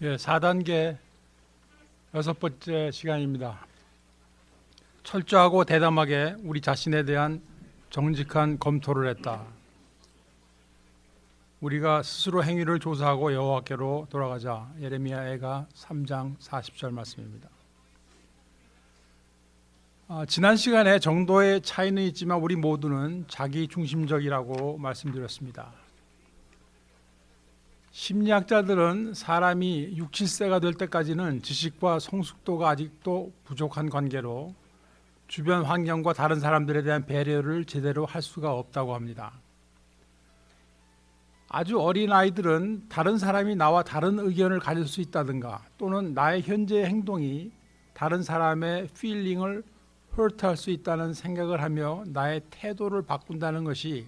4단계 6번째 시간입니다. 철저하고 대담하게 우리 자신에 대한 정직한 검토를 했다. 우리가 스스로 행위를 조사하고 여호와께로 돌아가자. 예레미야가 3장 40절 말씀입니다. 지난 시간에 정도의 차이는 있지만 우리 모두는 자기 중심적이라고 말씀드렸습니다. 심리학자들은 사람이 6, 7세가 될 때까지는 지식과 성숙도가 아직도 부족한 관계로 주변 환경과 다른 사람들에 대한 배려를 제대로 할 수가 없다고 합니다. 아주 어린 아이들은 다른 사람이 나와 다른 의견을 가질 수 있다든가 또는 나의 현재의 행동이 다른 사람의 필링을 hurt할 수 있다는 생각을 하며 나의 태도를 바꾼다는 것이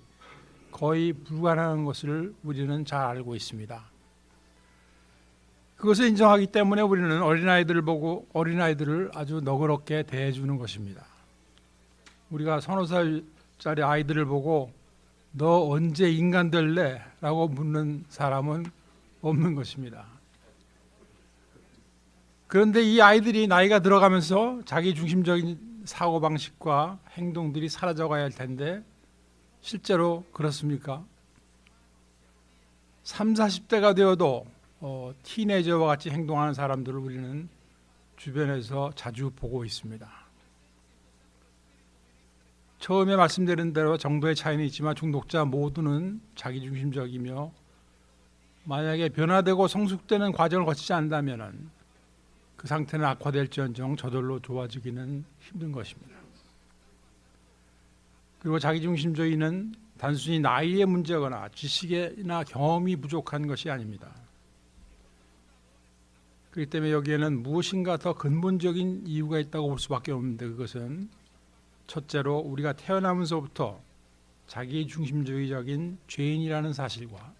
거의 불가능한 것을 우리는 잘 알고 있습니다. 그것을 인정하기 때문에 우리는 어린아이들을 보고 어린아이들을 아주 너그럽게 대해주는 것입니다. 우리가 서너 살짜리 아이들을 보고 너 언제 인간 될래? 라고 묻는 사람은 없는 것입니다. 그런데 이 아이들이 나이가 들어가면서 자기 중심적인 사고방식과 행동들이 사라져가야 할 텐데 실제로 그렇습니까? 3, 40대가 되어도 티네이저와 같이 행동하는 사람들을 우리는 주변에서 자주 보고 있습니다. 처음에 말씀드린 대로 정도의 차이는 있지만 중독자 모두는 자기중심적이며 만약에 변화되고 성숙되는 과정을 거치지 않는다면 그 상태는 악화될지언정 저절로 좋아지기는 힘든 것입니다. 그리고 자기중심주의는 단순히 나이의 문제거나 지식이나 경험이 부족한 것이 아닙니다. 그렇기 때문에 여기에는 무엇인가 더 근본적인 이유가 있다고 볼 수밖에 없는데 그것은 첫째로 우리가 태어나면서부터 자기중심주의적인 죄인이라는 사실과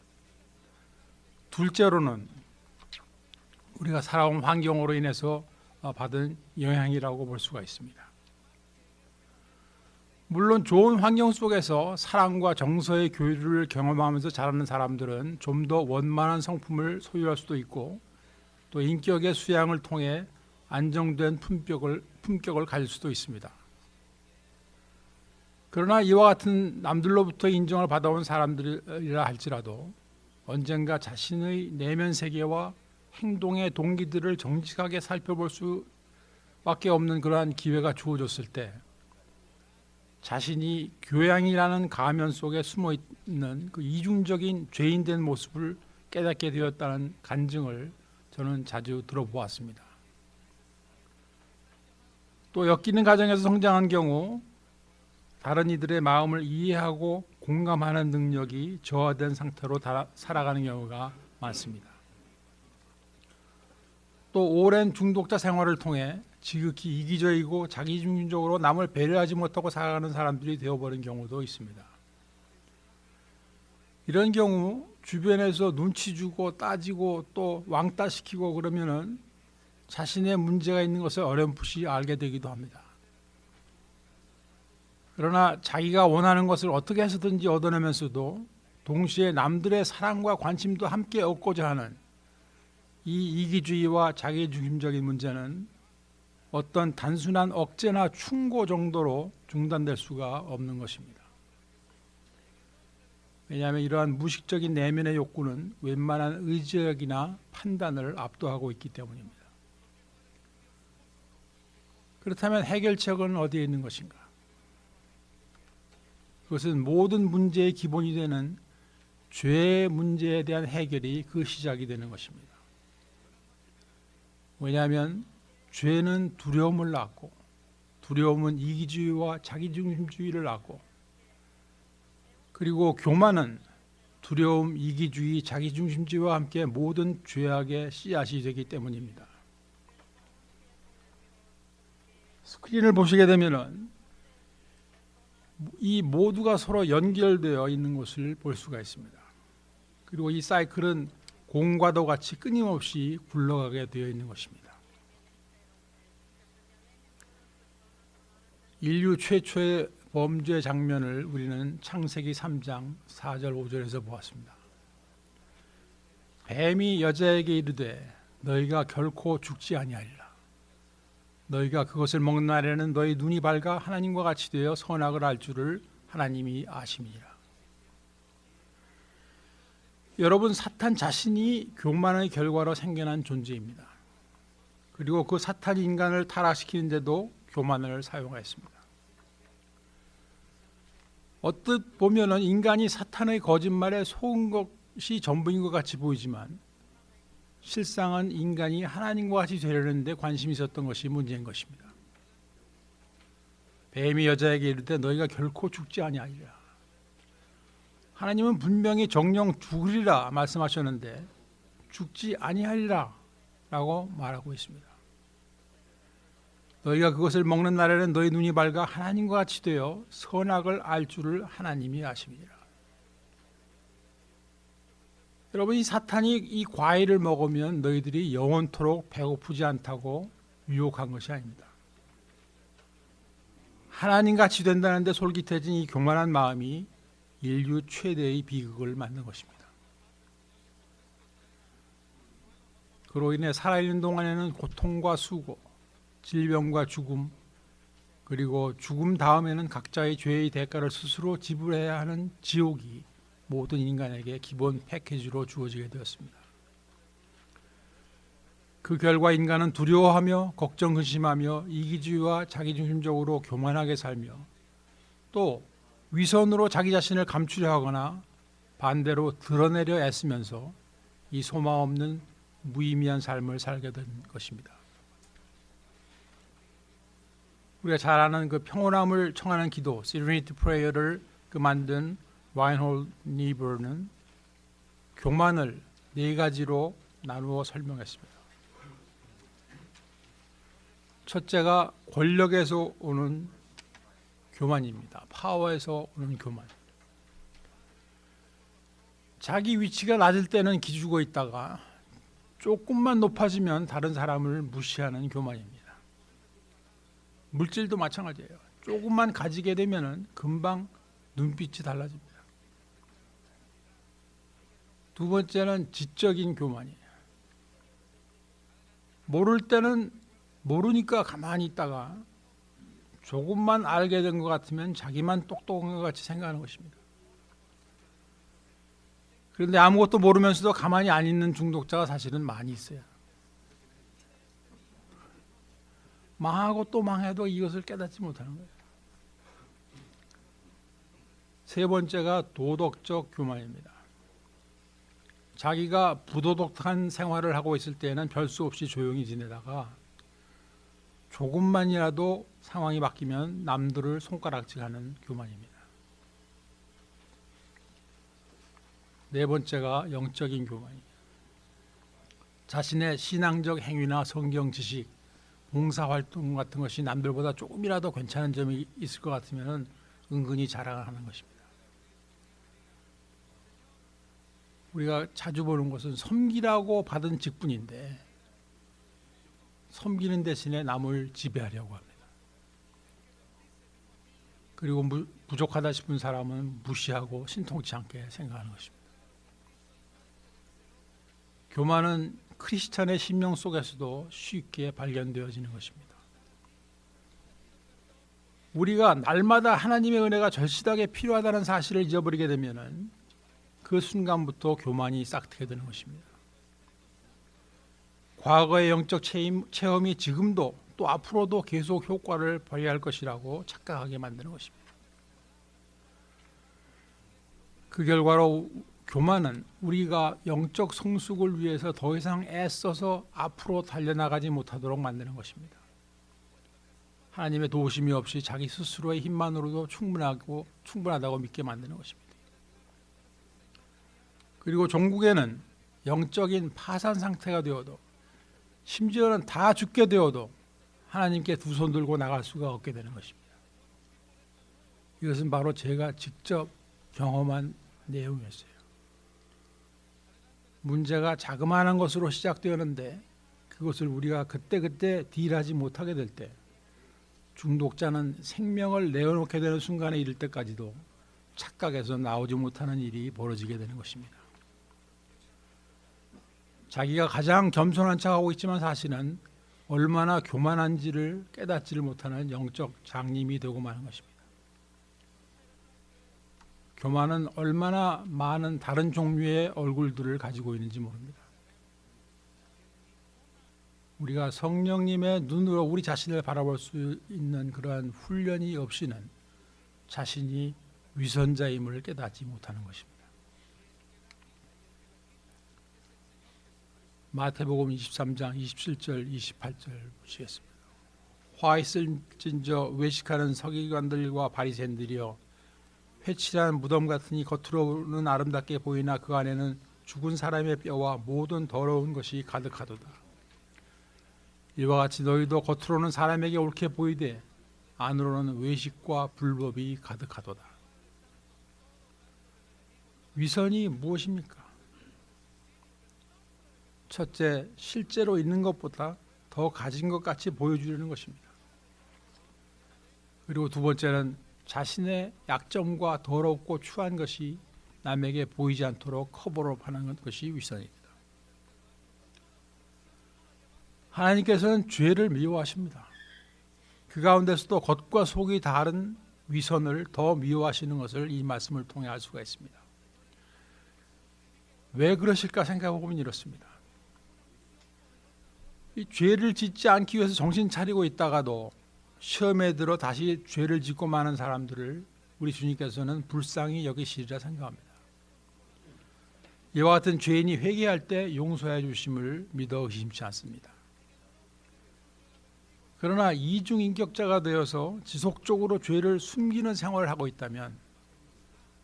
둘째로는 우리가 살아온 환경으로 인해서 받은 영향이라고 볼 수가 있습니다. 물론 좋은 환경 속에서 사랑과 정서의 교류를 경험하면서 자라는 사람들은 좀 더 원만한 성품을 소유할 수도 있고 또 인격의 수양을 통해 안정된 품격을 가질 수도 있습니다. 그러나 이와 같은 남들로부터 인정을 받아온 사람들이라 할지라도 언젠가 자신의 내면 세계와 행동의 동기들을 정직하게 살펴볼 수밖에 없는 그러한 기회가 주어졌을 때 자신이 교양이라는 가면 속에 숨어있는 그 이중적인 죄인된 모습을 깨닫게 되었다는 간증을 저는 자주 들어보았습니다. 또 엮이는 가정에서 성장한 경우 다른 이들의 마음을 이해하고 공감하는 능력이 저하된 상태로 살아가는 경우가 많습니다. 또 오랜 중독자 생활을 통해 지극히 이기적이고 자기중심적으로 남을 배려하지 못하고 살아가는 사람들이 되어버린 경우도 있습니다. 이런 경우 주변에서 눈치 주고 따지고 또 왕따시키고 그러면은 자신의 문제가 있는 것을 어렴풋이 알게 되기도 합니다. 그러나 자기가 원하는 것을 어떻게 해서든지 얻어내면서도 동시에 남들의 사랑과 관심도 함께 얻고자 하는 이 이기주의와 자기중심적인 문제는 어떤 단순한 억제나 충고 정도로 중단될 수가 없는 것입니다. 왜냐하면 이러한 무의식적인 내면의 욕구는 웬만한 의지력이나 판단을 압도하고 있기 때문입니다. 그렇다면 해결책은 어디에 있는 것인가? 그것은 모든 문제의 기본이 되는 죄의 문제에 대한 해결이 그 시작이 되는 것입니다. 왜냐하면 죄는 두려움을 낳고 두려움은 이기주의와 자기중심주의를 낳고 그리고 교만은 두려움, 이기주의, 자기중심주의와 함께 모든 죄악의 씨앗이 되기 때문입니다. 스크린을 보시게 되면 이 모두가 서로 연결되어 있는 것을 볼 수가 있습니다. 그리고 이 사이클은 공과도 같이 끊임없이 굴러가게 되어 있는 것입니다. 인류 최초의 범죄 장면을 우리는 창세기 3장 4절 5절에서 보았습니다. 뱀이 여자에게 이르되 너희가 결코 죽지 아니하리라. 너희가 그것을 먹는 날에는 너희 눈이 밝아 하나님과 같이 되어 선악을 알 줄을 하나님이 아심이니라. 여러분, 사탄 자신이 교만의 결과로 생겨난 존재입니다. 그리고 그 사탄이 인간을 타락시키는데도 교만을 사용하였습니다. 어뜻 보면은 인간이 사탄의 거짓말에 속은 것이 전부인 것 같이 보이지만 실상은 인간이 하나님과 같이 되려는 데 관심이 있었던 것이 문제인 것입니다. 뱀이 여자에게 이르되 너희가 결코 죽지 아니하리라. 하나님은 분명히 정령 죽으리라 말씀하셨는데 죽지 아니하리라 라고 말하고 있습니다. 너희가 그것을 먹는 날에는 너희 눈이 밝아 하나님과 같이 되어 선악을 알 줄을 하나님이 아심이니라. 여러분, 이 사탄이 이 과일을 먹으면 너희들이 영원토록 배고프지 않다고 유혹한 것이 아닙니다. 하나님같이 된다는데 솔깃해진 이 교만한 마음이 인류 최대의 비극을 만든 것입니다. 그로 인해 살아있는 동안에는 고통과 수고, 질병과 죽음, 그리고 죽음 다음에는 각자의 죄의 대가를 스스로 지불해야 하는 지옥이 모든 인간에게 기본 패키지로 주어지게 되었습니다. 그 결과 인간은 두려워하며 걱정 근심하며 이기주의와 자기중심적으로 교만하게 살며 또 위선으로 자기 자신을 감추려 하거나 반대로 드러내려 애쓰면서 이 소망 없는 무의미한 삶을 살게 된 것입니다. 우리가 잘 아는 그 평온함을 청하는 기도, Serenity Prayer를 만든 라인홀드 니버는 교만을 네 가지로 나누어 설명했습니다. 첫째가 권력에서 오는 교만입니다. 파워에서 오는 교만. 자기 위치가 낮을 때는 기죽어 있다가 조금만 높아지면 다른 사람을 무시하는 교만입니다. 물질도 마찬가지예요. 조금만 가지게 되면 금방 눈빛이 달라집니다. 두 번째는 지적인 교만이에요. 모를 때는 모르니까 가만히 있다가 조금만 알게 된 것 같으면 자기만 똑똑한 것 같이 생각하는 것입니다. 그런데 아무것도 모르면서도 가만히 안 있는 중독자가 사실은 많이 있어요. 망하고 또 망해도 이것을 깨닫지 못하는 거예요. 세 번째가 도덕적 교만입니다. 자기가 부도덕한 생활을 하고 있을 때는 별 수 없이 조용히 지내다가 조금만이라도 상황이 바뀌면 남들을 손가락질하는 교만입니다. 네 번째가 영적인 교만이에요. 자신의 신앙적 행위나 성경 지식, 봉사활동 같은 것이 남들보다 조금이라도 괜찮은 점이 있을 것 같으면 은근히 자랑을 하는 것입니다. 우리가 자주 보는 것은 섬기라고 받은 직분인데 섬기는 대신에 남을 지배하려고 합니다. 그리고 부족하다 싶은 사람은 무시하고 신통치 않게 생각하는 것입니다. 교만은 크리스찬의 심령 속에서도 쉽게 발견되어지는 것입니다. 우리가 날마다 하나님의 은혜가 절실하게 필요하다는 사실을 잊어버리게 되면 그 순간부터 교만이 싹트게 되는 것입니다. 과거의 영적 체험이 지금도 또 앞으로도 계속 효과를 발휘할 것이라고 착각하게 만드는 것입니다. 그 결과로 교만은 우리가 영적 성숙을 위해서 더 이상 애써서 앞으로 달려나가지 못하도록 만드는 것입니다. 하나님의 도우심이 없이 자기 스스로의 힘만으로도 충분하다고 믿게 만드는 것입니다. 그리고 종국에는 영적인 파산 상태가 되어도 심지어는 다 죽게 되어도 하나님께 두 손 들고 나갈 수가 없게 되는 것입니다. 이것은 바로 제가 직접 경험한 내용이었어요. 문제가 자그마한 것으로 시작되었는데 그것을 우리가 그때그때 딜하지 못하게 될 때 중독자는 생명을 내어놓게 되는 순간에 이를 때까지도 착각해서 나오지 못하는 일이 벌어지게 되는 것입니다. 자기가 가장 겸손한 척하고 있지만 사실은 얼마나 교만한지를 깨닫지를 못하는 영적 장님이 되고 마는 것입니다. 교만은 얼마나 많은 다른 종류의 얼굴들을 가지고 있는지 모릅니다. 우리가 성령님의 눈으로 우리 자신을 바라볼 수 있는 그러한 훈련이 없이는 자신이 위선자임을 깨닫지 못하는 것입니다. 마태복음 23장 27절 28절 보시겠습니다. 화 있을진저 외식하는 서기관들과 바리새인들이여, 회칠한 무덤 같으니 겉으로는 아름답게 보이나 그 안에는 죽은 사람의 뼈와 모든 더러운 것이 가득하도다. 이와 같이 너희도 겉으로는 사람에게 옳게 보이되 안으로는 외식과 불법이 가득하도다. 위선이 무엇입니까? 첫째, 실제로 있는 것보다 더 가진 것 같이 보여주려는 것입니다. 그리고 두 번째는 자신의 약점과 더럽고 추한 것이 남에게 보이지 않도록 커버업하는 것이 위선입니다. 하나님께서는 죄를 미워하십니다. 그 가운데서도 겉과 속이 다른 위선을 더 미워하시는 것을 이 말씀을 통해 알 수가 있습니다. 왜 그러실까 생각해 보면 이렇습니다. 이 죄를 짓지 않기 위해서 정신 차리고 있다가도 시험에 들어 다시 죄를 짓고 마는 사람들을 우리 주님께서는 불쌍히 여기시리라 생각합니다. 이와 같은 죄인이 회개할 때 용서해 주심을 믿어 의심치 않습니다. 그러나 이중인격자가 되어서 지속적으로 죄를 숨기는 생활을 하고 있다면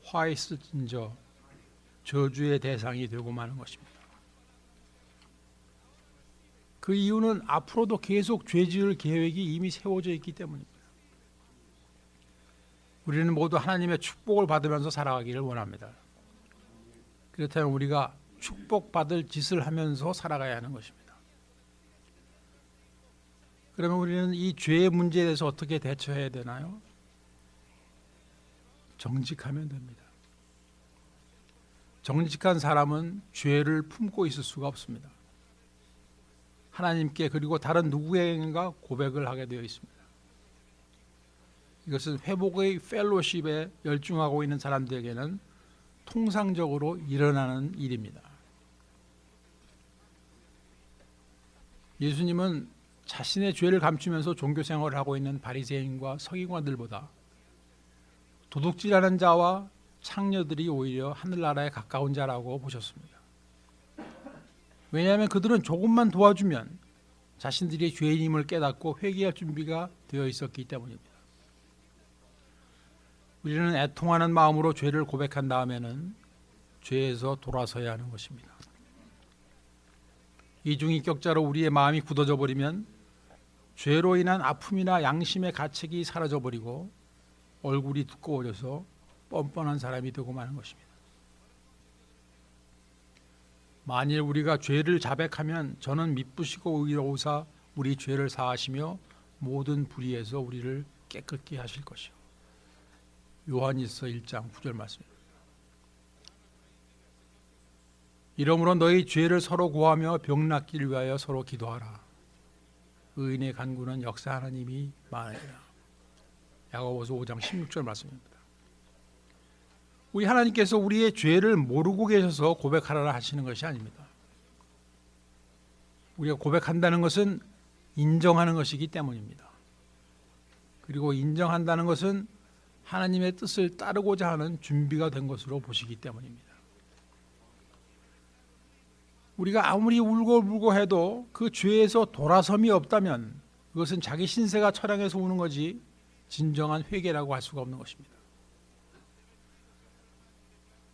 화 있을진저 저주의 대상이 되고 마는 것입니다. 그 이유는 앞으로도 계속 죄 지을 계획이 이미 세워져 있기 때문입니다. 우리는 모두 하나님의 축복을 받으면서 살아가기를 원합니다. 그렇다면 우리가 축복받을 짓을 하면서 살아가야 하는 것입니다. 그러면 우리는 이 죄의 문제에 대해서 어떻게 대처해야 되나요? 정직하면 됩니다. 정직한 사람은 죄를 품고 있을 수가 없습니다. 하나님께 그리고 다른 누구에게인가 고백을 하게 되어 있습니다. 이것은 회복의 펠로십에 열중하고 있는 사람들에게는 통상적으로 일어나는 일입니다. 예수님은 자신의 죄를 감추면서 종교 생활을 하고 있는 바리새인과 서기관들보다 도둑질하는 자와 창녀들이 오히려 하늘나라에 가까운 자라고 보셨습니다. 왜냐하면 그들은 조금만 도와주면 자신들이 죄인임을 깨닫고 회개할 준비가 되어 있었기 때문입니다. 우리는 애통하는 마음으로 죄를 고백한 다음에는 죄에서 돌아서야 하는 것입니다. 이중인격자로 우리의 마음이 굳어져 버리면 죄로 인한 아픔이나 양심의 가책이 사라져 버리고 얼굴이 두꺼워져서 뻔뻔한 사람이 되고 마는 것입니다. 만일 우리가 죄를 자백하면 저는 미쁘시고 의로우사 우리 죄를 사하시며 모든 불의에서 우리를 깨끗게 하실 것이요. 요한일서 1장 9절 말씀입니다. 이러므로 너희 죄를 서로 고하며 병 낫기를 위하여 서로 기도하라. 의인의 간구는 역사하는 힘이 많으리라. 야고보서 5장 16절 말씀입니다. 우리 하나님께서 우리의 죄를 모르고 계셔서 고백하라 하시는 것이 아닙니다. 우리가 고백한다는 것은 인정하는 것이기 때문입니다. 그리고 인정한다는 것은 하나님의 뜻을 따르고자 하는 준비가 된 것으로 보시기 때문입니다. 우리가 아무리 울고불고 해도 그 죄에서 돌아섬이 없다면 그것은 자기 신세가 처량해서 우는 거지 진정한 회개라고 할 수가 없는 것입니다.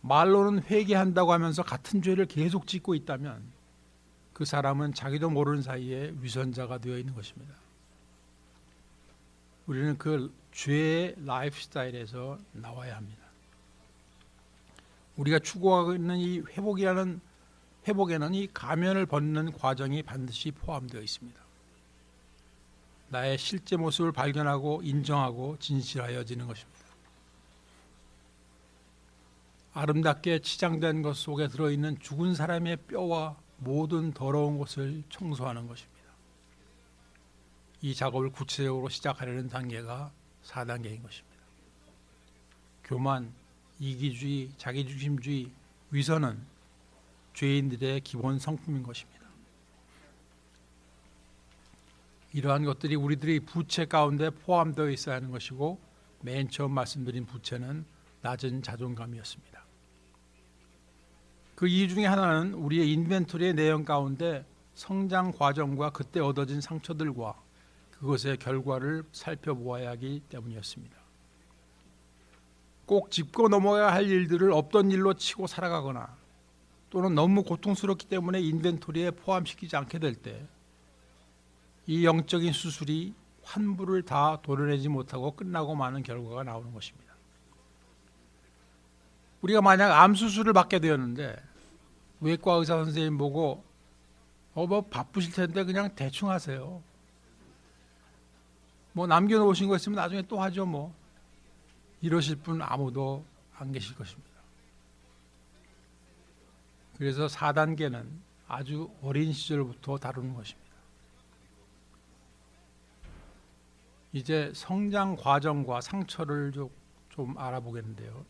말로는 회개한다고 하면서 같은 죄를 계속 짓고 있다면 그 사람은 자기도 모르는 사이에 위선자가 되어 있는 것입니다. 우리는 그 죄의 라이프 스타일에서 나와야 합니다. 우리가 추구하고 있는 이 회복에는 이 가면을 벗는 과정이 반드시 포함되어 있습니다. 나의 실제 모습을 발견하고 인정하고 진실하여지는 것입니다. 아름답게 치장된 것 속에 들어있는 죽은 사람의 뼈와 모든 더러운 것을 청소하는 것입니다. 이 작업을 구체적으로 시작하려는 단계가 4단계인 것입니다. 교만, 이기주의, 자기중심주의, 위선은 죄인들의 기본 성품인 것입니다. 이러한 것들이 우리들의 부채 가운데 포함되어 있어야 하는 것이고, 맨 처음 말씀드린 부채는 낮은 자존감이었습니다. 그 이유 중에 하나는 우리의 인벤토리의 내용 가운데 성장 과정과 그때 얻어진 상처들과 그것의 결과를 살펴보아야 하기 때문이었습니다. 꼭 짚고 넘어야 할 일들을 없던 일로 치고 살아가거나 또는 너무 고통스럽기 때문에 인벤토리에 포함시키지 않게 될 때 이 영적인 수술이 환부를 다 도려내지 못하고 끝나고 마는 결과가 나오는 것입니다. 우리가 만약 암 수술을 받게 되었는데 외과 의사 선생님 보고 뭐 바쁘실 텐데 그냥 대충 하세요. 뭐 남겨놓으신 거 있으면 나중에 또 하죠 뭐. 이러실 분 아무도 안 계실 것입니다. 그래서 4단계는 아주 어린 시절부터 다루는 것입니다. 이제 성장 과정과 상처를 좀 알아보겠는데요.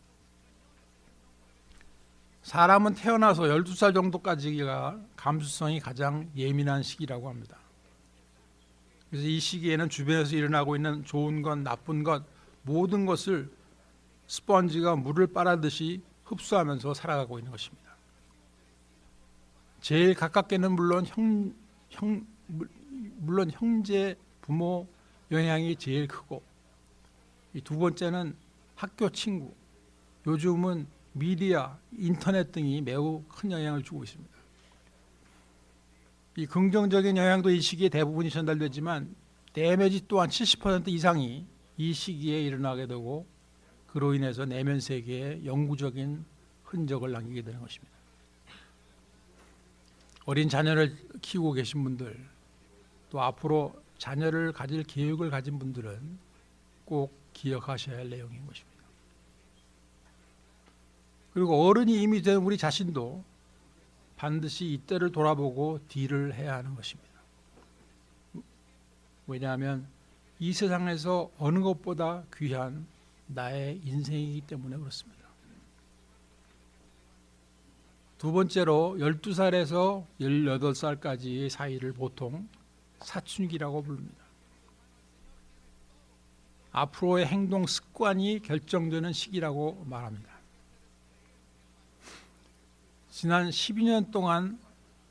사람은 태어나서 12살 정도까지가 감수성이 가장 예민한 시기라고 합니다. 그래서 이 시기에는 주변에서 일어나고 있는 좋은 것, 나쁜 것, 모든 것을 스펀지가 물을 빨아듯이 흡수하면서 살아가고 있는 것입니다. 제일 가깝게는 물론 형제, 부모 영향이 제일 크고, 이 두 번째는 학교 친구, 요즘은 미디어, 인터넷 등이 매우 큰 영향을 주고 있습니다. 이 긍정적인 영향도 이 시기에 대부분이 전달되지만 데미지 또한 70% 이상이 이 시기에 일어나게 되고, 그로 인해서 내면 세계에 영구적인 흔적을 남기게 되는 것입니다. 어린 자녀를 키우고 계신 분들, 또 앞으로 자녀를 가질 계획을 가진 분들은 꼭 기억하셔야 할 내용인 것입니다. 그리고 어른이 이미 된 우리 자신도 반드시 이때를 돌아보고 딜을 해야 하는 것입니다. 왜냐하면 이 세상에서 어느 것보다 귀한 나의 인생이기 때문에 그렇습니다. 두 번째로 12살에서 18살까지의 사이를 보통 사춘기라고 부릅니다. 앞으로의 행동 습관이 결정되는 시기라고 말합니다. 지난 12년 동안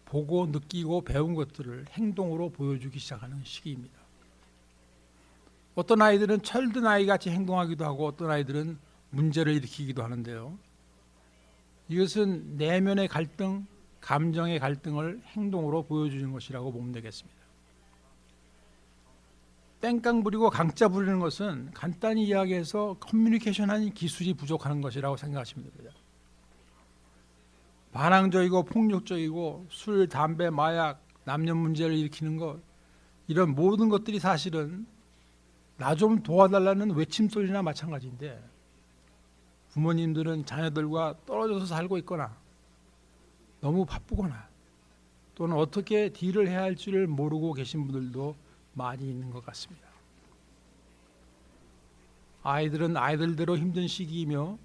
보고 느끼고 배운 것들을 행동으로 보여주기 시작하는 시기입니다. 어떤 아이들은 철든 아이같이 행동하기도 하고 어떤 아이들은 문제를 일으키기도 하는데요. 이것은 내면의 갈등, 감정의 갈등을 행동으로 보여주는 것이라고 보면 되겠습니다. 땡깡 부리고 강짜 부리는 것은 간단히 이야기해서 커뮤니케이션하는 기술이 부족하는 것이라고 생각하시면 됩니다. 반항적이고 폭력적이고 술, 담배, 마약, 남녀 문제를 일으키는 것, 이런 모든 것들이 사실은 나 좀 도와달라는 외침소리나 마찬가지인데, 부모님들은 자녀들과 떨어져서 살고 있거나 너무 바쁘거나 또는 어떻게 딜을 해야 할지를 모르고 계신 분들도 많이 있는 것 같습니다. 아이들은 아이들대로 힘든 시기이며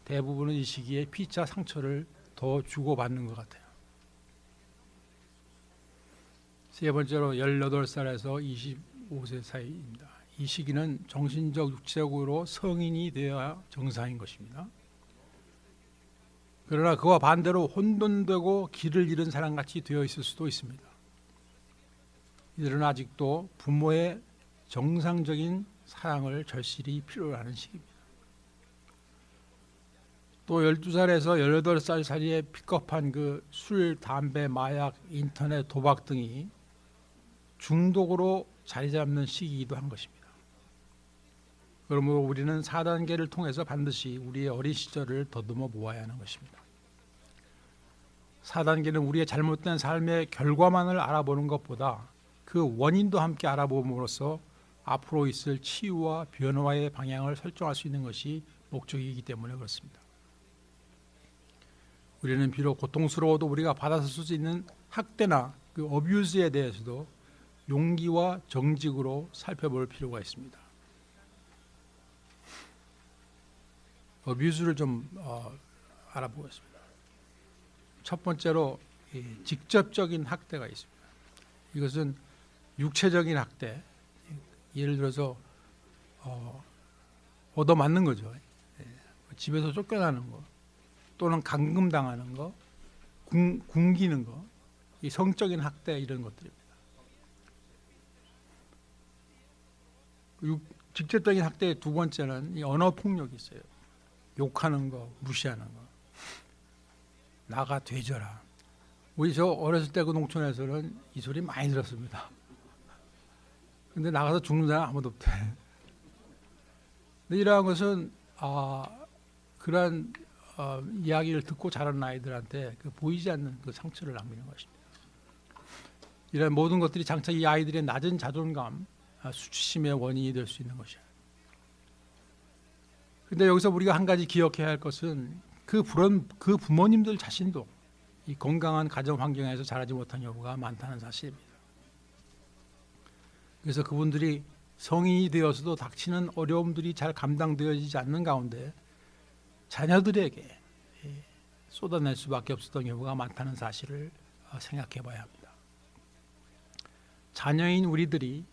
대부분은 이 시기에 피차 상처를 더 주고받는 것 같아요. 세 번째로 18살에서 25세 사이입니다. 이 시기는 정신적, 육체적으로 성인이 되어야 정상인 것입니다. 그러나 그와 반대로 혼돈되고 길을 잃은 사람같이 되어 있을 수도 있습니다. 이들은 아직도 부모의 정상적인 사랑을 절실히 필요로 하는 시기입니다. 또 12살에서 18살 사이에 픽업한 그 술, 담배, 마약, 인터넷, 도박 등이 중독으로 자리 잡는 시기이기도 한 것입니다. 그러므로 우리는 4단계를 통해서 반드시 우리의 어린 시절을 더듬어 보아야 하는 것입니다. 4단계는 우리의 잘못된 삶의 결과만을 알아보는 것보다 그 원인도 함께 알아봄으로써 앞으로 있을 치유와 변화의 방향을 설정할 수 있는 것이 목적이기 때문에 그렇습니다. 우리는 비록 고통스러워도 우리가 받아설 수 있는 학대나 그 어뷰즈에 대해서도 용기와 정직으로 살펴볼 필요가 있습니다. 어뷰즈를 좀 알아보겠습니다. 첫 번째로 직접적인 학대가 있습니다. 이것은 육체적인 학대, 예를 들어서 얻어맞는 거죠. 집에서 쫓겨나는 거, 또는 감금당하는 거, 굶기는 거, 이 성적인 학대 이런 것들입니다. 직접적인 학대의 두 번째는 이 언어 폭력이 있어요. 욕하는 거, 무시하는 거. 나가 되져라. 우리 저 어렸을 때 그 농촌에서는 이 소리 많이 들었습니다. 근데 나가서 죽는 사람 아무도 없대. 근데 이러한 것은 그러한 이야기를 듣고 자라는 아이들한테 그 보이지 않는 그 상처를 남기는 것입니다. 이런 모든 것들이 장차 이 아이들의 낮은 자존감, 수치심의 원인이 될 수 있는 것이에요. 그런데 여기서 우리가 한 가지 기억해야 할 것은 그 부모님들 자신도 이 건강한 가정 환경에서 자라지 못한 경우가 많다는 사실입니다. 그래서 그분들이 성인이 되어서도 닥치는 어려움들이 잘 감당되어지지 않는 가운데 자녀들에게 쏟아낼 수밖에 없었던 경우가 많다는 사실을 생각해 봐야 합니다. 자녀인 우리들이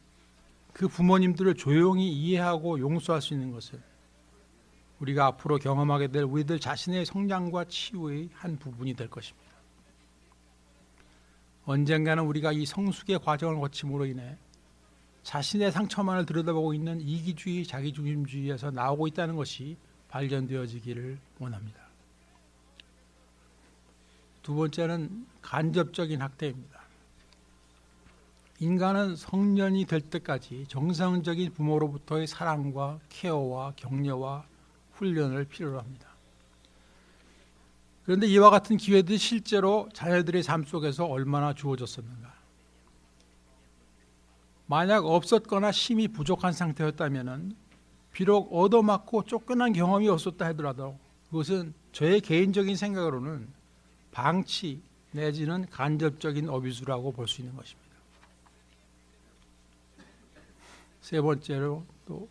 그 부모님들을 조용히 이해하고 용서할 수 있는 것은 우리가 앞으로 경험하게 될 우리들 자신의 성장과 치유의 한 부분이 될 것입니다. 언젠가는 우리가 이 성숙의 과정을 거침으로 인해 자신의 상처만을 들여다보고 있는 이기주의, 자기중심주의에서 나오고 있다는 것이 발견되어지기를 원합니다. 두 번째는 간접적인 학대입니다. 인간은 성년이 될 때까지 정상적인 부모로부터의 사랑과 케어와 격려와 훈련을 필요로 합니다. 그런데 이와 같은 기회들이 실제로 자녀들의 삶 속에서 얼마나 주어졌었는가? 만약 없었거나 심히 부족한 상태였다면 비록 얻어맞고 쫓겨난 경험이 없었다 하더라도 그것은 저의 개인적인 생각으로는 방치 내지는 간접적인 어뷰즈라고 볼 수 있는 것입니다. 세 번째로 또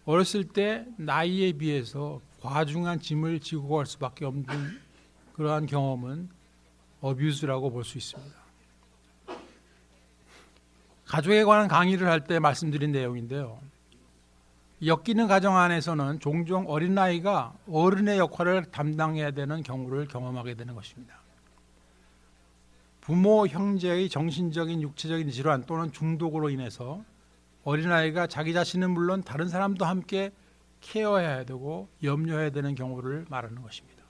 어렸을 때 나이에 비해서 과중한 짐을 지고 갈 수밖에 없는 그러한 경험은 어뷰즈라고 볼 수 있습니다. 가족에 관한 강의를 할 때 말씀드린 내용인데요. 엮이는 가정 안에서는 종종 어린아이가 어른의 역할을 담당해야 되는 경우를 경험하게 되는 것입니다. 부모, 형제의 정신적인, 육체적인 질환 또는 중독으로 인해서 어린아이가 자기 자신은 물론 다른 사람도 함께 케어해야 되고 염려해야 되는 경우를 말하는 것입니다.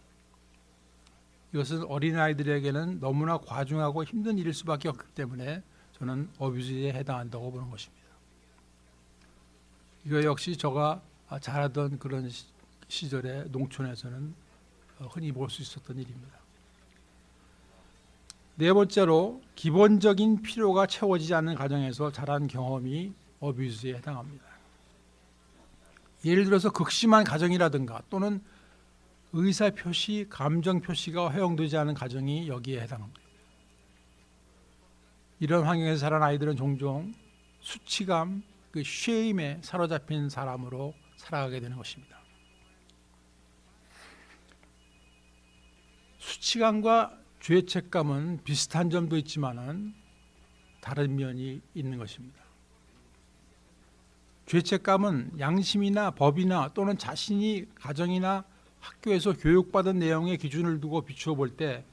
이것은 어린아이들에게는 너무나 과중하고 힘든 일일 수밖에 없기 때문에 저는 어뷰즈에 해당한다고 보는 것입니다. 이거 역시 제가 자라던 그런 시절에 농촌에서는 흔히 볼 수 있었던 일입니다. 네 번째로 기본적인 필요가 채워지지 않는 가정에서 자란 경험이 어뷰즈에 해당합니다. 예를 들어서 극심한 가정이라든가 또는 의사 표시, 감정 표시가 허용되지 않은 가정이 여기에 해당합니다. 이런 환경에서 자란 아이들은 종종 수치감, 그 쉐임에 사로잡힌 사람으로 살아가게 되는 것입니다. 수치감과 죄책감은 비슷한 점도 있지만은 다른 면이 있는 것입니다. 죄책감은 양심이나 법이나 또는 자신이 가정이나 학교에서 교육받은 내용의 기준을 두고 비추어 볼 때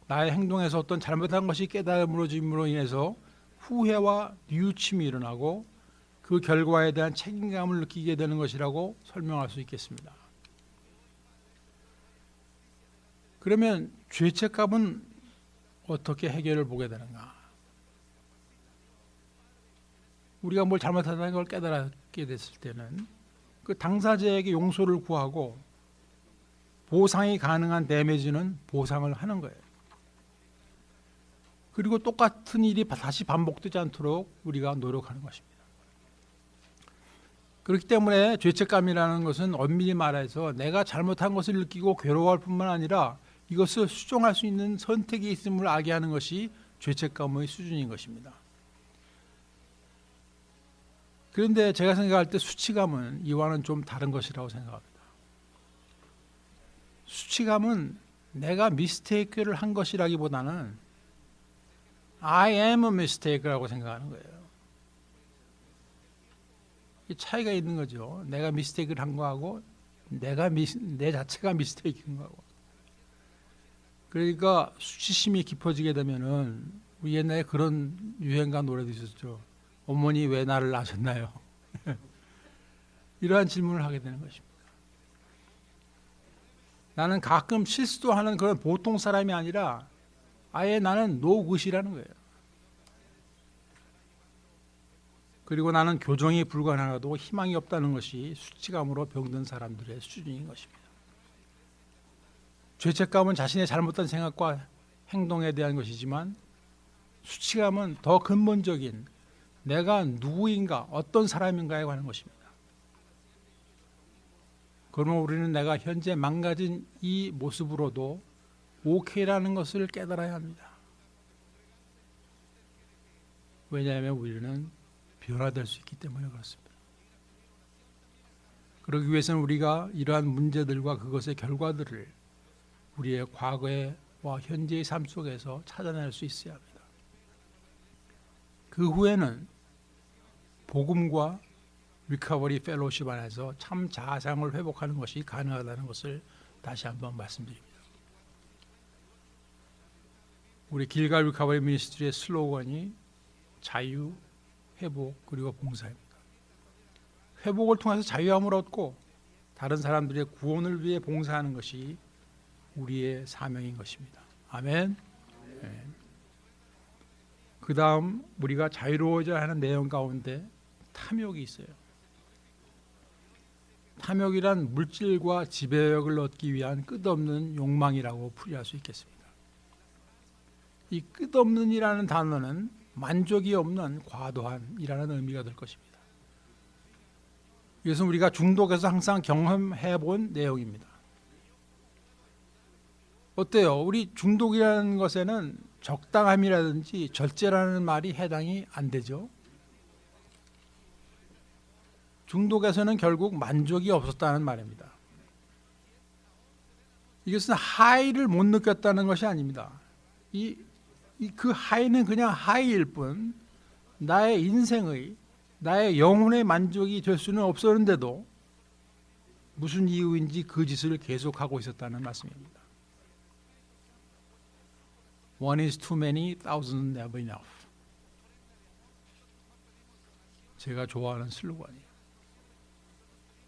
나의 행동에서 어떤 잘못한 것이 깨달음으로 인해서 후회와 뉘우침이 일어나고 그 결과에 대한 책임감을 느끼게 되는 것이라고 설명할 수 있겠습니다. 그러면 죄책감은 어떻게 해결을 보게 되는가? 우리가 뭘 잘못하다는 걸 깨달게 됐을 때는 그 당사자에게 용서를 구하고 보상이 가능한 데미지는 보상을 하는 거예요. 그리고 똑같은 일이 다시 반복되지 않도록 우리가 노력하는 것입니다. 그렇기 때문에 죄책감이라는 것은 엄밀히 말해서 내가 잘못한 것을 느끼고 괴로워할 뿐만 아니라 이것을 수정할 수 있는 선택이 있음을 알게 하는 것이 죄책감의 수준인 것입니다. 그런데 제가 생각할 때 수치감은 이와는 좀 다른 것이라고 생각합니다. 수치감은 내가 미스테이크를 한 것이라기보다는 I am a mistake라고 생각하는 거예요. 이 차이가 있는 거죠. 내가 미스테이크를 한 거하고 내 자체가 미스테이크인 거하고. 그러니까 수치심이 깊어지게 되면은 우리 옛날에 그런 유행가 노래도 있었죠. 어머니 왜 나를 낳으셨나요? 이러한 질문을 하게 되는 것입니다. 나는 가끔 실수도 하는 그런 보통 사람이 아니라 아예 나는 노굿이라는 거예요. 그리고 나는 교정이 불가능하고 희망이 없다는 것이 수치감으로 병든 사람들의 수준인 것입니다. 죄책감은 자신의 잘못된 생각과 행동에 대한 것이지만 수치감은 더 근본적인 내가 누구인가, 어떤 사람인가에 관한 것입니다. 그러면 우리는 내가 현재 망가진 이 모습으로도 오케이라는 것을 깨달아야 합니다. 왜냐하면 우리는 변화될 수 있기 때문에 그렇습니다. 그러기 위해서는 우리가 이러한 문제들과 그것의 결과들을 우리의 과거와 현재의 삶 속에서 찾아낼 수 있어야 합니다. 그 후에는 복음과 리커버리 펠로십 안에서 참 자상을 회복하는 것이 가능하다는 것을 다시 한번 말씀드립니다. 우리 길갈 리커버리 미니스트리의 슬로건이 자유, 회복, 그리고 봉사입니다. 회복을 통해서 자유함을 얻고 다른 사람들의 구원을 위해 봉사하는 것이 우리의 사명인 것입니다. 아멘. 네. 그 다음 우리가 자유로워져야 하는 내용 가운데 탐욕이 있어요. 탐욕이란 물질과 지배력을 얻기 위한 끝없는 욕망이라고 풀이할 수 있겠습니다. 이 끝없는이라는 단어는 만족이 없는 과도한이라는 의미가 될 것입니다. 이것은 우리가 중독에서 항상 경험해 본 내용입니다. 어때요? 우리 중독이라는 것에는 적당함이라든지 절제라는 말이 해당이 안 되죠. 중독에서는 결국 만족이 없었다는 말입니다. 이것은 하이를 못 느꼈다는 것이 아닙니다. 그 하이는 그냥 하이일 뿐 나의 인생의, 나의 영혼의 만족이 될 수는 없었는데도 무슨 이유인지 그 짓을 계속하고 있었다는 말씀입니다. One is too many, thousand never enough. 제가 좋아하는 슬로건이에요.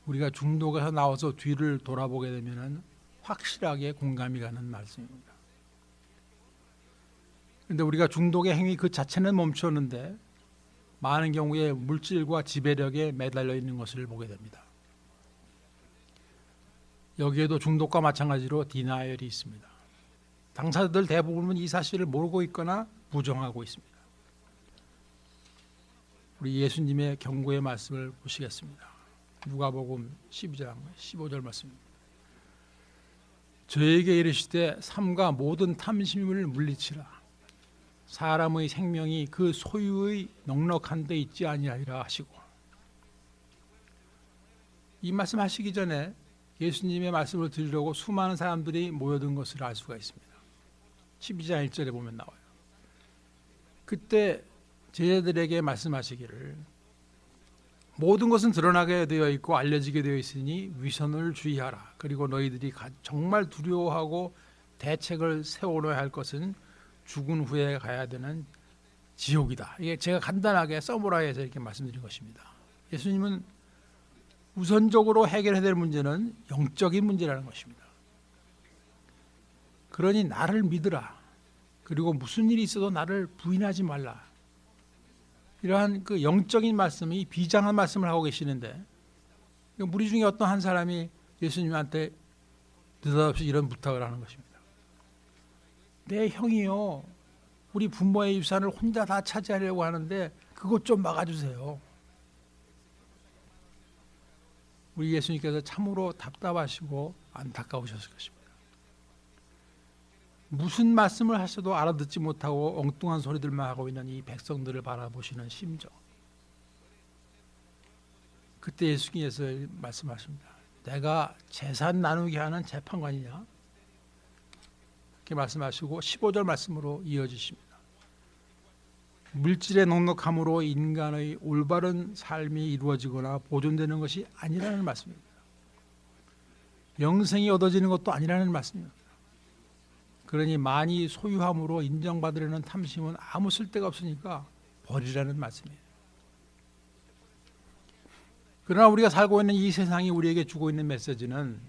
우리가 중독에서 나와서 뒤를 돌아보게 되면 확실하게 공감이 가는 말씀입니다. 그런데 우리가 중독의 행위 그 자체는 멈췄는데 많은 경우에 물질과 지배력에 매달려 있는 것을 보게 됩니다. 여기에도 중독과 마찬가지로 디나이얼이 있습니다. 당사자들 대부분은 이 사실을 모르고 있거나 부정하고 있습니다. 우리 예수님의 경고의 말씀을 보시겠습니다. 누가복음 12장 15절 말씀입니다. 저에게 이르시되 삼가 모든 탐심을 물리치라. 사람의 생명이 그 소유의 넉넉한 데 있지 아니하리라 하시고, 이 말씀 하시기 전에 예수님의 말씀을 들으려고 수많은 사람들이 모여든 것을 알 수가 있습니다. 12장 1절에 보면 나와요. 그때 제자들에게 말씀하시기를 모든 것은 드러나게 되어 있고 알려지게 되어 있으니 위선을 주의하라. 그리고 너희들이 정말 두려워하고 대책을 세워놓아야 할 것은 죽은 후에 가야 되는 지옥이다. 이게 제가 간단하게 서머라이해서 이렇게 말씀드린 것입니다. 예수님은 우선적으로 해결해야 될 문제는 영적인 문제라는 것입니다. 그러니 나를 믿으라. 그리고 무슨 일이 있어도 나를 부인하지 말라. 이러한 그 영적인 말씀이 비장한 말씀을 하고 계시는데, 무리 중에 어떤 한 사람이 예수님한테 느닷없이 이런 부탁을 하는 것입니다. 내 형이요, 우리 부모의 유산을 혼자 다 차지하려고 하는데 그것 좀 막아주세요. 우리 예수님께서 참으로 답답하시고 안타까우셨을 것입니다. 무슨 말씀을 하셔도 알아듣지 못하고 엉뚱한 소리들만 하고 있는 이 백성들을 바라보시는 심정. 그때 예수님께서 말씀하십니다. 내가 재산 나누게 하는 재판관이냐? 이렇게 말씀하시고 15절 말씀으로 이어지십니다. 물질의 넉넉함으로 인간의 올바른 삶이 이루어지거나 보존되는 것이 아니라는 말씀입니다. 영생이 얻어지는 것도 아니라는 말씀입니다. 그러니 많이 소유함으로 인정받으려는 탐심은 아무 쓸데가 없으니까 버리라는 말씀이에요. 그러나 우리가 살고 있는 이 세상이 우리에게 주고 있는 메시지는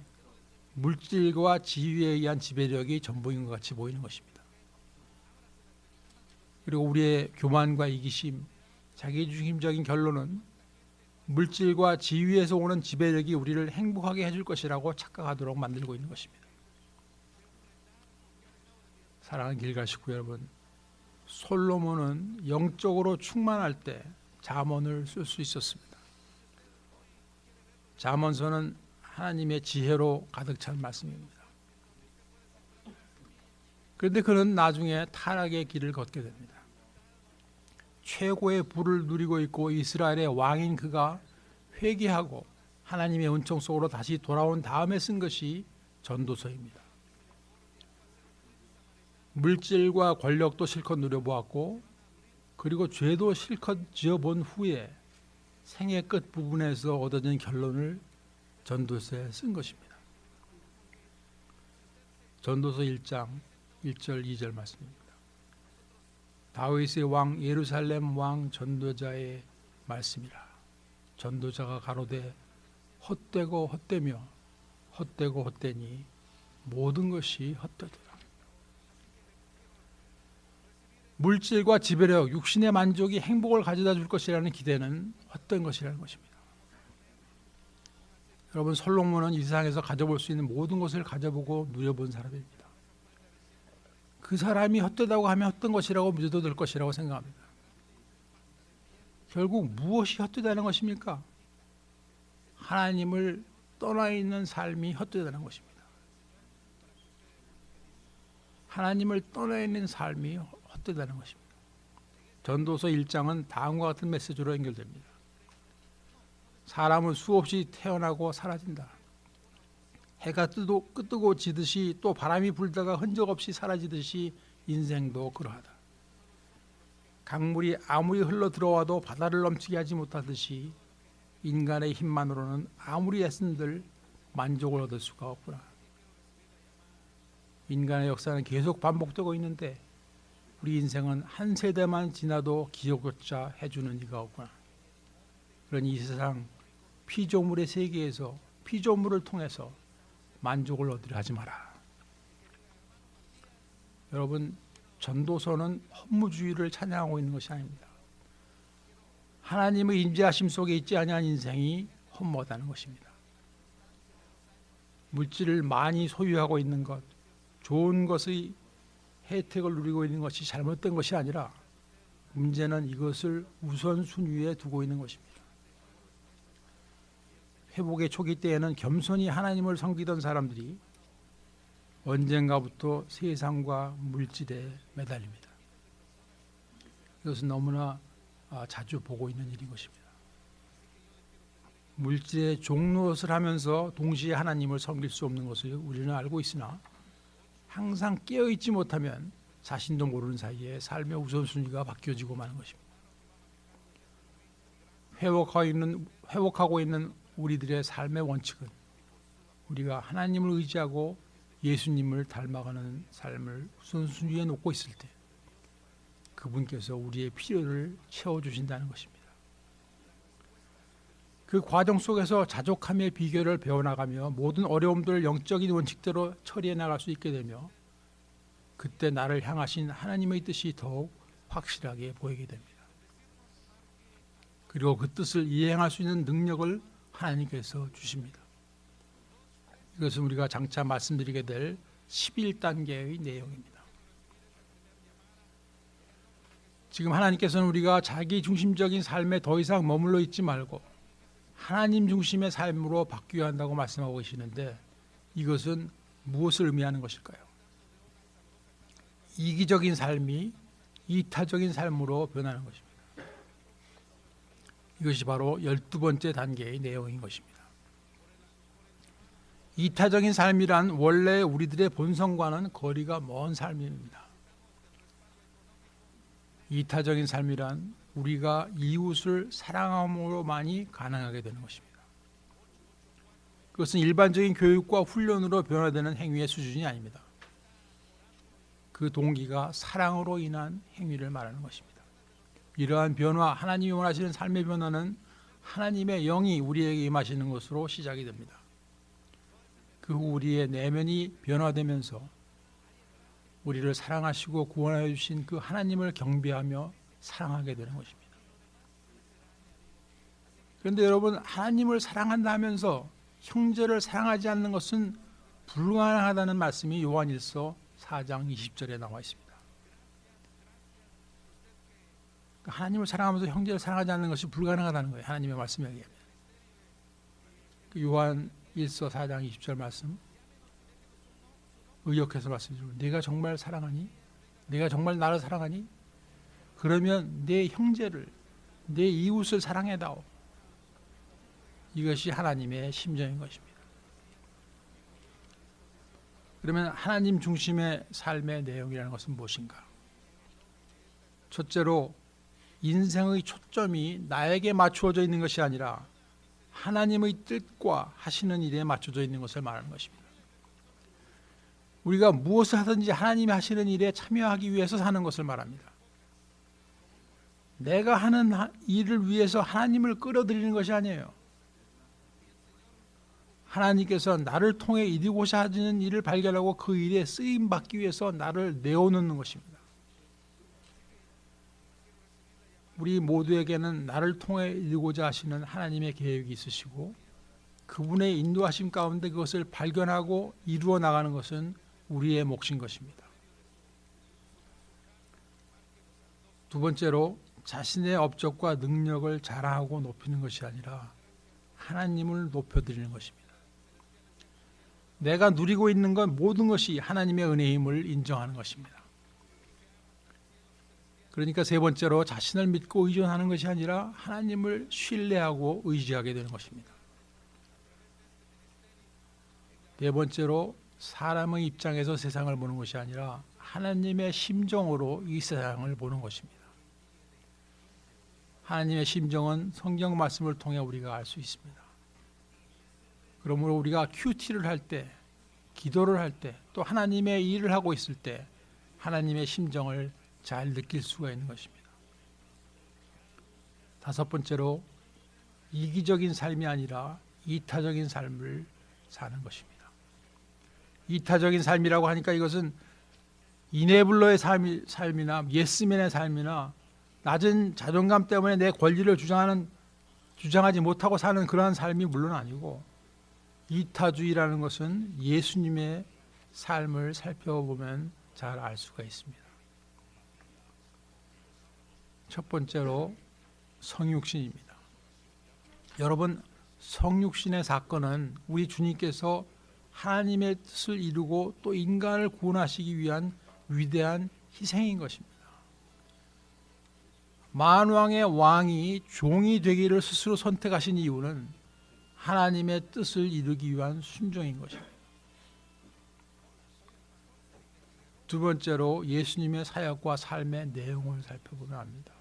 물질과 지위에 의한 지배력이 전부인 것 같이 보이는 것입니다. 그리고 우리의 교만과 이기심, 자기중심적인 결론은 물질과 지위에서 오는 지배력이 우리를 행복하게 해줄 것이라고 착각하도록 만들고 있는 것입니다. 사랑하는 길가 식구 여러분, 솔로몬은 영적으로 충만할 때 잠언을 쓸 수 있었습니다. 잠언서는 하나님의 지혜로 가득 찬 말씀입니다. 그런데 그는 나중에 타락의 길을 걷게 됩니다. 최고의 부를 누리고 있고 이스라엘의 왕인 그가 회개하고 하나님의 은총 속으로 다시 돌아온 다음에 쓴 것이 전도서입니다. 물질과 권력도 실컷 누려보았고 그리고 죄도 실컷 지어본 후에 생애 끝 부분에서 얻어진 결론을 전도서에 쓴 것입니다. 전도서 1장 1절 2절 말씀입니다. 다윗의 왕 예루살렘 왕 전도자의 말씀이라. 전도자가 가로되 헛되고 헛되며 헛되고 헛되니 모든 것이 헛되도다. 물질과 지배력, 육신의 만족이 행복을 가져다 줄 것이라는 기대는 헛된 것이라는 것입니다. 여러분, 솔로몬은 이 세상에서 가져볼 수 있는 모든 것을 가져보고 누려본 사람입니다. 그 사람이 헛되다고 하면 헛된 것이라고 믿어도 될 것이라고 생각합니다. 결국 무엇이 헛되다는 것입니까? 하나님을 떠나 있는 삶이 헛되다는 것입니다. 하나님을 떠나 있는 삶이 헛되다는 것입니다. 전도서 1장은 다음과 같은 메시지로 연결됩니다. 사람은 수없이 태어나고 사라진다. 해가 뜨고 지듯이 또 바람이 불다가 흔적 없이 사라지듯이 인생도 그러하다. 강물이 아무리 흘러 들어와도 바다를 넘치게 하지 못하듯이 인간의 힘만으로는 아무리 애쓴들 만족을 얻을 수가 없구나. 인간의 역사는 계속 반복되고 있는데 우리 인생은 한 세대만 지나도 기억조차 해주는 이가 없구나. 그러니 이 세상 피조물의 세계에서 피조물을 통해서 만족을 얻으려 하지 마라. 여러분, 전도서는 허무주의를 찬양하고 있는 것이 아닙니다. 하나님의 임재하심 속에 있지 아니한 인생이 허무하다는 것입니다. 물질을 많이 소유하고 있는 것, 좋은 것의 혜택을 누리고 있는 것이 잘못된 것이 아니라 문제는 이것을 우선순위에 두고 있는 것입니다. 회복의 초기 때에는 겸손히 하나님을 섬기던 사람들이 언젠가부터 세상과 물질에 매달립니다. 이것은 너무나 자주 보고 있는 일인 것입니다. 물질의 종노릇을 하면서 동시에 하나님을 섬길 수 없는 것을 우리는 알고 있으나 항상 깨어있지 못하면 자신도 모르는 사이에 삶의 우선순위가 바뀌어지고 마는 것입니다. 회복하고 있는 우리들의 삶의 원칙은 우리가 하나님을 의지하고 예수님을 닮아가는 삶을 우선순위에 놓고 있을 때 그분께서 우리의 필요를 채워주신다는 것입니다. 그 과정 속에서 자족함의 비결을 배워나가며 모든 어려움들을 영적인 원칙대로 처리해 나갈 수 있게 되며 그때 나를 향하신 하나님의 뜻이 더욱 확실하게 보이게 됩니다. 그리고 그 뜻을 이행할 수 있는 능력을 하나님께서 주십니다. 이것은 우리가 장차 말씀드리게 될 11단계의 내용입니다. 지금 하나님께서는 우리가 자기 중심적인 삶에 더 이상 머물러 있지 말고 하나님 중심의 삶으로 바뀌어야 한다고 말씀하고 계시는데 이것은 무엇을 의미하는 것일까요? 이기적인 삶이 이타적인 삶으로 변하는 것입니다. 이것이 바로 12번째 단계의 내용인 것입니다. 이타적인 삶이란 원래 우리들의 본성과는 거리가 먼 삶입니다. 이타적인 삶이란 우리가 이웃을 사랑함으로만이 가능하게 되는 것입니다. 그것은 일반적인 교육과 훈련으로 변화되는 행위의 수준이 아닙니다. 그 동기가 사랑으로 인한 행위를 말하는 것입니다. 이러한 변화, 하나님이 원하시는 삶의 변화는 하나님의 영이 우리에게 임하시는 것으로 시작이 됩니다. 그 후 우리의 내면이 변화되면서 우리를 사랑하시고 구원하여 주신 그 하나님을 경배하며 사랑하게 되는 것입니다. 그런데 여러분, 하나님을 사랑한다 하면서 형제를 사랑하지 않는 것은 불가능하다는 말씀이 요한일서 4장 20절에 나와 있습니다. 하나님을 사랑하면서 형제를 사랑하지 않는 것이 불가능하다는 거예요. 하나님의 말씀에 의하면. 요한일서 4장 20절 말씀 의역해서 말씀드리고, 네가 정말 사랑하니? 네가 정말 나를 사랑하니? 그러면 내 형제를, 내 이웃을 사랑해다오. 이것이 하나님의 심정인 것입니다. 그러면 하나님 중심의 삶의 내용이라는 것은 무엇인가? 첫째로, 인생의 초점이 나에게 맞추어져 있는 것이 아니라 하나님의 뜻과 하시는 일에 맞춰져 있는 것을 말하는 것입니다. 우리가 무엇을 하든지 하나님이 하시는 일에 참여하기 위해서 사는 것을 말합니다. 내가 하는 일을 위해서 하나님을 끌어들이는 것이 아니에요. 하나님께서 나를 통해 이루고자 하시는 일을 발견하고 그 일에 쓰임받기 위해서 나를 내어놓는 것입니다. 우리 모두에게는 나를 통해 이루고자 하시는 하나님의 계획이 있으시고 그분의 인도하심 가운데 그것을 발견하고 이루어 나가는 것은 우리의 몫인 것입니다. 두 번째로, 자신의 업적과 능력을 자랑하고 높이는 것이 아니라 하나님을 높여드리는 것입니다. 내가 누리고 있는 것 모든 것이 하나님의 은혜임을 인정하는 것입니다. 그러니까 세 번째로, 자신을 믿고 의존하는 것이 아니라 하나님을 신뢰하고 의지하게 되는 것입니다. 네 번째로, 사람의 입장에서 세상을 보는 것이 아니라 하나님의 심정으로 이 세상을 보는 것입니다. 하나님의 심정은 성경 말씀을 통해 우리가 알 수 있습니다. 그러므로 우리가 큐티를 할 때, 기도를 할 때, 또 하나님의 일을 하고 있을 때 하나님의 심정을 잘 느낄 수가 있는 것입니다. 다섯 번째로, 이기적인 삶이 아니라 이타적인 삶을 사는 것입니다. 이타적인 삶이라고 하니까 이것은 이네블러의 삶이나 예스맨의 삶이나 낮은 자존감 때문에 내 권리를 주장하지 못하고 사는 그러한 삶이 물론 아니고, 이타주의라는 것은 예수님의 삶을 살펴보면 잘 알 수가 있습니다. 첫 번째로, 성육신입니다. 여러분, 성육신의 사건은 우리 주님께서 하나님의 뜻을 이루고 또 인간을 구원하시기 위한 위대한 희생인 것입니다. 만왕의 왕이 종이 되기를 스스로 선택하신 이유는 하나님의 뜻을 이루기 위한 순종인 것입니다. 두 번째로, 예수님의 사역과 삶의 내용을 살펴보면 압니다.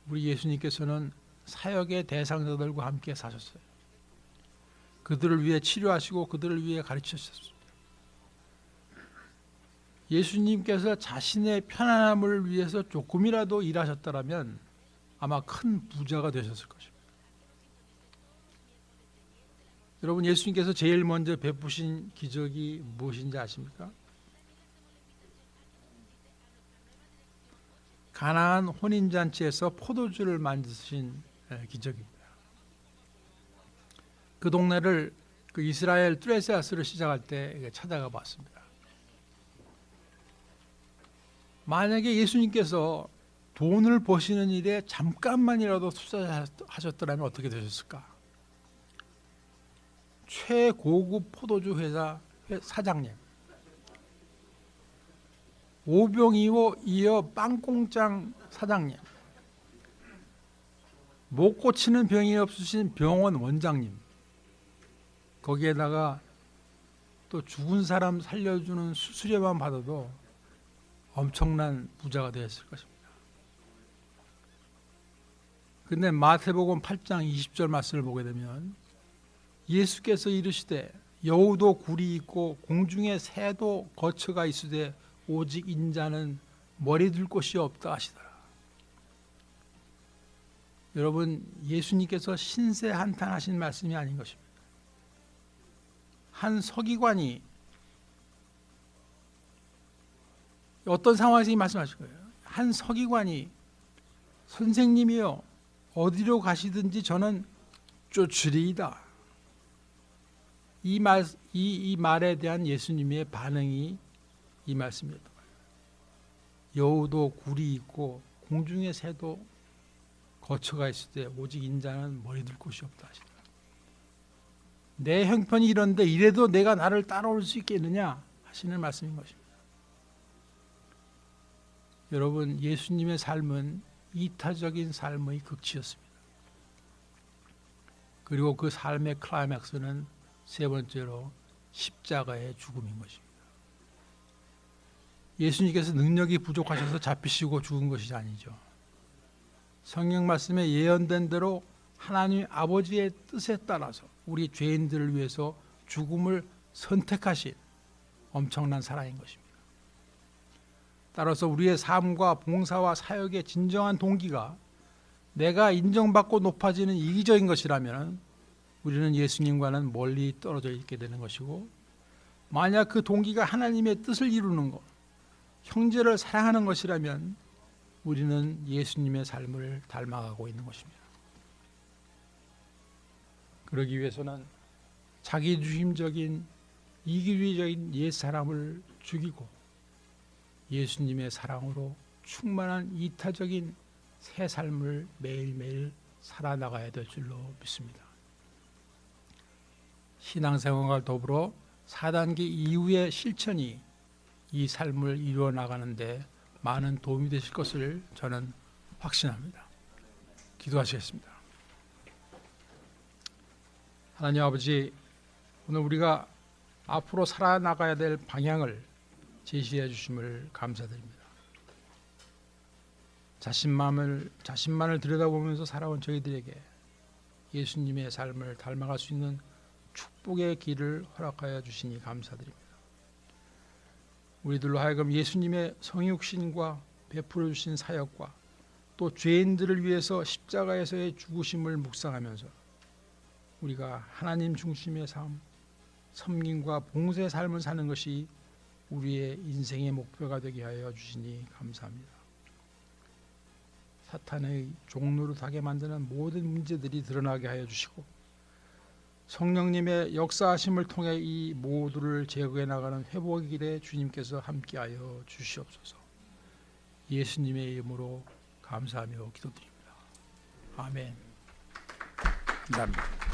우리 예수님께서는 사역의 대상자들과 함께 사셨어요. 그들을 위해 치료하시고 그들을 위해 가르치셨습니다. 예수님께서 자신의 편안함을 위해서 조금이라도 일하셨다면 아마 큰 부자가 되셨을 것입니다. 여러분, 예수님께서 제일 먼저 베푸신 기적이 무엇인지 아십니까? 가나안 혼인잔치에서 포도주를 만드신 기적입니다. 그 동네를 그 이스라엘 트레세아스를 시작할 때 찾아가 봤습니다. 만약에 예수님께서 돈을 버시는 일에 잠깐만이라도 투자하셨더라면 어떻게 되셨을까? 최고급 포도주 회사 사장님, 오병이어 이어 빵공장 사장님, 못 고치는 병이 없으신 병원 원장님, 거기에다가 또 죽은 사람 살려주는 수수료만 받아도 엄청난 부자가 되었을 것입니다. 근데 마태복음 8장 20절 말씀을 보게 되면 예수께서 이르시되 여우도 굴이 있고 공중에 새도 거처가 있으되 오직 인자는 머리 둘 곳이 없다 하시더라. 여러분, 예수님께서 신세한탄하신 말씀이 아닌 것입니다. 한 서기관이 어떤 상황에서 이 말씀하실 거예요. 한 서기관이 선생님이여 어디로 가시든지 저는 쫓으리이다. 이 말에 대한 예수님의 반응이 이 말씀이었던 거예요. 여우도 굴이 있고 공중의 새도 거처가 있을 때 오직 인자는 머리 둘 곳이 없다 하시더라. 내 형편이 이런데 이래도 내가 나를 따라올 수 있겠느냐 하시는 말씀인 것입니다. 여러분, 예수님의 삶은 이타적인 삶의 극치였습니다. 그리고 그 삶의 클라이맥스는 세 번째로 십자가의 죽음인 것입니다. 예수님께서 능력이 부족하셔서 잡히시고 죽은 것이 아니죠. 성경 말씀에 예언된 대로 하나님 아버지의 뜻에 따라서 우리 죄인들을 위해서 죽음을 선택하신 엄청난 사랑인 것입니다. 따라서 우리의 삶과 봉사와 사역의 진정한 동기가 내가 인정받고 높아지는 이기적인 것이라면 우리는 예수님과는 멀리 떨어져 있게 되는 것이고, 만약 그 동기가 하나님의 뜻을 이루는 것, 형제를 사랑하는 것이라면 우리는 예수님의 삶을 닮아가고 있는 것입니다. 그러기 위해서는 자기중심적인 이기주의적인 옛사람을 죽이고 예수님의 사랑으로 충만한 이타적인 새 삶을 매일매일 살아나가야 될 줄로 믿습니다. 신앙생활과 더불어 4단계 이후의 실천이 이 삶을 이루어 나가는데 많은 도움이 되실 것을 저는 확신합니다. 기도하시겠습니다. 하나님 아버지, 오늘 우리가 앞으로 살아나가야 될 방향을 제시해 주심을 감사드립니다. 자신만을 들여다보면서 살아온 저희들에게 예수님의 삶을 닮아갈 수 있는 축복의 길을 허락하여 주시니 감사드립니다. 우리들로 하여금 예수님의 성육신과 베풀어 주신 사역과 또 죄인들을 위해서 십자가에서의 죽으심을 묵상하면서 우리가 하나님 중심의 삶, 섬김과 봉사의 삶을 사는 것이 우리의 인생의 목표가 되게 하여 주시니 감사합니다. 사탄의 종노릇하게 만드는 모든 문제들이 드러나게 하여 주시고 성령님의 역사하심을 통해 이 모두를 제거해 나가는 회복의 길에 주님께서 함께하여 주시옵소서. 예수님의 이름으로 감사하며 기도드립니다. 아멘. 감사합니다.